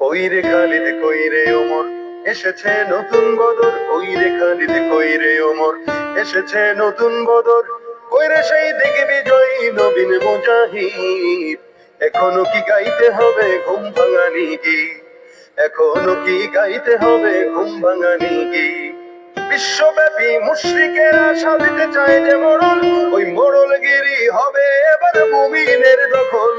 কইরে খালিদ কইরে ওমর, এসেছে নতুন বদর। কইরে খালিদ কইরে ওমর, এসেছে নতুন বদর। কইরে সেই দিকে বিজয়ী নবীন মুজাহিদ। এখনো কি গাইতে হবে ঘুম ভাঙানি গীত? এখনো কি গাইতে হবে ঘুম ভাঙানি গীত? বিশ্বব্যাপী মুশরিকেরা সাজিতে চায় যে মোড়ল, ওই মোড়লগিরি হবে এবার মুমিনের দখল।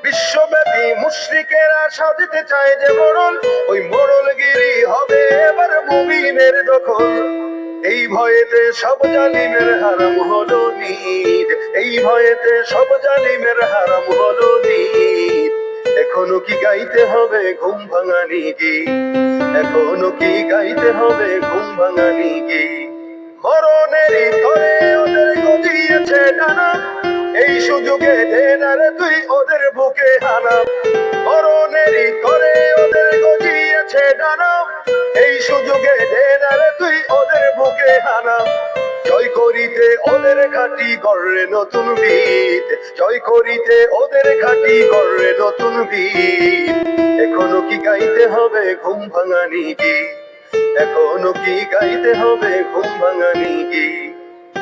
বিশ্বব্যাপী মুশরিকেরা সাজিতে চায় যে মোড়ল, ওই মোড়লগিরি হবে এবার মুমিনের দখল। এই ভয়েতে সব জালিমের হারাম হলো নিদ, এই ভয়েতে সব জালিমের হারাম হলো নিদ। এখনো কি গাইতে হবে ঘুম ভাঙানি গীত? এখনো কি গাইতে হবে ঘুম ভাঙানি গীত? মরণেরই তরে ওদের গজিয়েছে ডানা, এই সুযোগে দে না রে তুই ওদের বুকে হানা। মরণেরই তরে ওদের গজিয়েছে ডানা, এই সুযোগে দে না রে তুই ওদের বুকে হানা। জয় করিতে ওদের ঘাটি গড়ে নতুন ভিত, জয় করিতে ওদের ঘাটি গড়ে নতুন ভিত। এখনো কি গাইতে হবে ঘুম ভাঙানি গীত? এখনো কি গাইতে হবে ঘুম ভাঙানি গীত?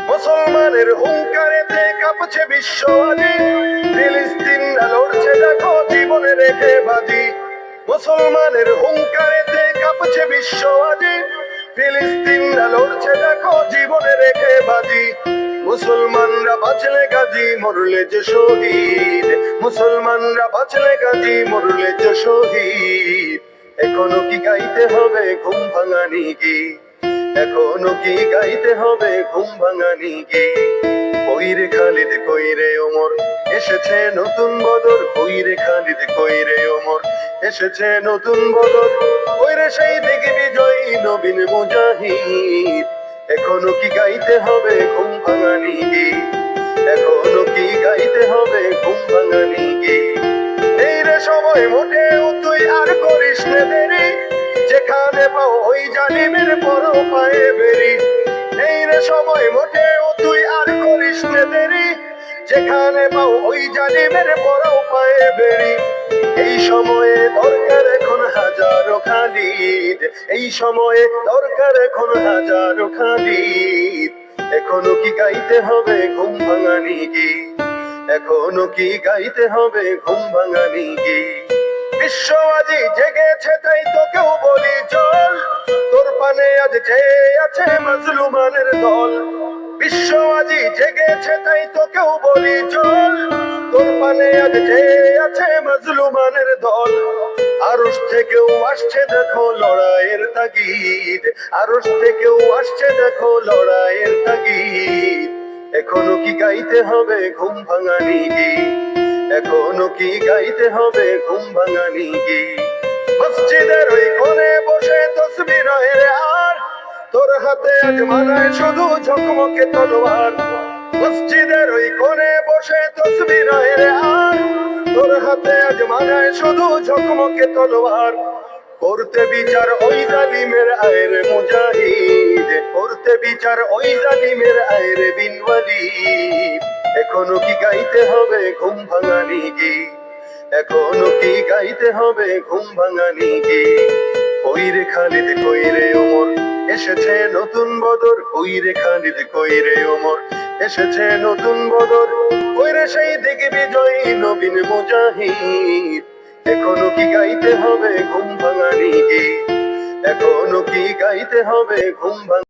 মুসলমানের হুঙ্কারেতে কাঁপছে বিশ্ব আজি, ফিলিস্তিন লড়ছে দেখো জীবনে রেখে বাজি। মুসলমানের হুঙ্কারেতে কাঁপছে বিশ্ব আজি, ফিলিস্তিন লড়ছে দেখো জীবনে রেখে বাজি। মুসলমানরা বাঁচলে গাজী, মরলে যে শহীদ। মুসলমানরা বাঁচলে গাজী, মরলে যে শহীদ। এখনো কি গাইতে হবে ঘুম ভাঙানি গীত? এখনো কি গাইতে হবে ঘুম ভাঙানি গীত? কইরে খালিদ কইরে ওমর, এসেছে নতুন বদর। কইরে খালিদ কইরে ওমর, এসেছে নতুন বদর। কইরে সেই দিকে বিজয়ী নবীন মুজাহিদ। এখনো কি গাইতে হবে ঘুম ভাঙানি গীত? এখনো কি গাইতে হবে ঘুম ভাঙানি গীত? এই রে সময় মোটেও তুই আর করিস নে দেরি, যেখানে পাও ওই জালিমের বড় পায়ে বেরি। এই রে সময় মোটেও তুই আর করিস নে দেরি, যেখানে পাও ওই জালিমের বড় পায়ে বেরি। এই সময়ে দরকার এখন হাজারো খালিদ, এই সময়ে দরকার এখন হাজারো খালিদ। এখনো কি গাইতে হবে ঘুম ভাঙানি গীত? এখনো কি গাইতে হবে ঘুম ভাঙানি গীত? বিশ্ব আজি জেগেছে তাই তোকেও বলি চল, তোর পানে আজ চেয়ে আছে মাজলুমানের দল। বিশ্ব আজি জেগেছে তাই তোকেও বলি চল, তোর পানে আজ চেয়ে আছে মাজলুমানের দল। আরশ থেকেও আসছে দেখো লড়াইয়ের তাগিদ, আরশ থেকেও আসছে দেখো লড়াইয়ের তাগিদ। এখনো কি গাইতে হবে ঘুম ভাঙানি গীত? এখনো কি গাইতে হবে ঘুম ভাঙানি গীত? মসজিদের ওই কোণে বসে তসবির আর, তোর হাতে আজ মানায় শুধু ঝকমকে তলোয়ার। মসজিদের ওই কোণে বসে তসবির আর, তোর হাতে আজ মানায় শুধু ঝকমকে তলোয়ার। করতে বিচার ওই জালিমের আয়ের মুজাহিদ, করতে বিচার ওই জালিমের আয়ের বিন ওয়ালিদ। এখনো কি গাইতে হবে ঘুম ভাঙানি গীত? এখনো কি গাইতে হবে ঘুম ভাঙানি গীত? কইরে খালিদ কইরে ওমর, এসেছে নতুন বদর। কইরে খালিদ কইরে ওমর, এসেছে নতুন বদর। কইরে সেই দিকে বিজয়ী নবীন মুজাহিদ। এখনো কি গাইতে হবে ঘুম ভাঙানি গীত? এখনো কি গাইতে হবে ঘুম ভাঙানি